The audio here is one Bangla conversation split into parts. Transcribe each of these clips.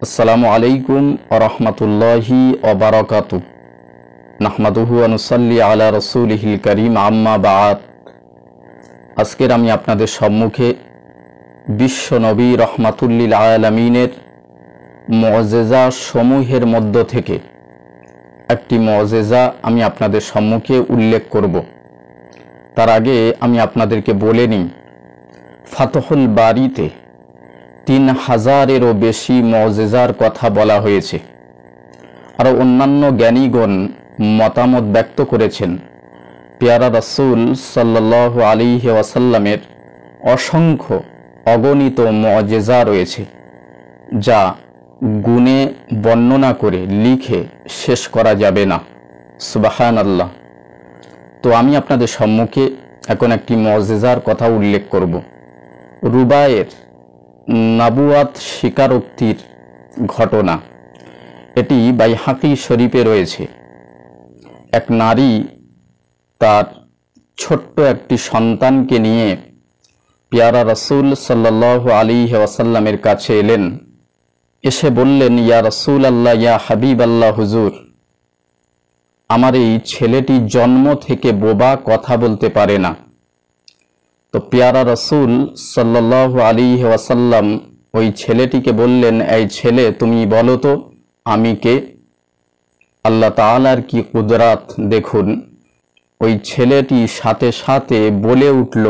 আসসালামু আলাইকুম ওয়া রাহমাতুল্লাহি ওয়া বারাকাতুহু। নাহমাদুহু ওয়া নুসাল্লি আলা রাসূলিহিল কারীম, আম্মা বা'দ। আজকের আমি আপনাদের সম্মুখে বিশ্ব নবী রাহমাতুল লিল আলামিনের মুআজিজা সমূহের মধ্য থেকে একটি মুআজিজা আমি আপনাদের সম্মুখে উল্লেখ করব। তার আগে আমি আপনাদেরকে বলে নিই, ফাতহুল বারীতে ৩,০০০-এরও বেশি মুআজিজার কথা বলা হয়েছে। আর অন্যান্য জ্ঞানীগণ মতামত ব্যক্ত করেছেন পেয়ারা রাসূল সাল্লাল্লাহু আলাইহি ওয়াসাল্লামের অসংখ্য অগণিত মুআজিজা রয়েছে, যা গুণে বর্ণনা করে লিখে শেষ করা যাবে না। সুবহানাল্লাহ। তো আমি আপনাদের সম্মুখে এখন একটি মুআজিজার কথা উল্লেখ করব। রুবায়ের নবুয়াত স্বীকারোক্তির ঘটনা। এটি বাইহাকি শরীফে রয়েছে। এক নারী তার ছোট্ট একটি সন্তানকে নিয়ে পেয়ারা রাসূল সাল্লাল্লাহু আলাইহি ওয়াসাল্লামের কাছে এলেন। এসে বললেন, ইয়া রাসূল আল্লাহ, ইয়া হাবিব আল্লাহ, হুজুর, আমার এই ছেলেটি জন্ম থেকে বোবা, কথা বলতে পারে না। তো পেয়ারা রাসূল সাল্লাল্লাহু আলাইহি ওয়াসাল্লাম ওই ছেলেটিকে বললেন, এই ছেলে, তুমি বলো তো আমি কে? আল্লাহ তাআলার কি কুদরত দেখুন। ওই ছেলেটি সাথে সাথে বলে উঠল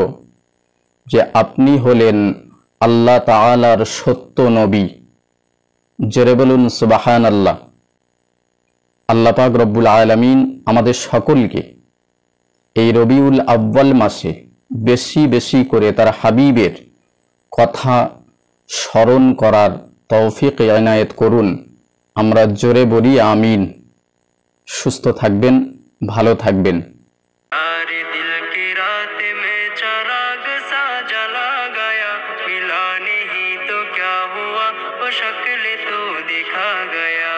যে আপনি হলেন আল্লাহ তাআলার সত্য নবী। জোরে বলুন সুবহানাল্লাহ। আল্লাহ পাক রব্বুল আলামিন আমাদের সকলকে এই রবিউল আউয়াল মাসে বেশি বেশি করে তার হাবিবের কথা স্মরণ করার তৌফিক এনায়েত করুন। আমরা জোরে বলি আমিন। সুস্থ থাকবেন, ভালো থাকবেন। शक्ल तो दिखा गया।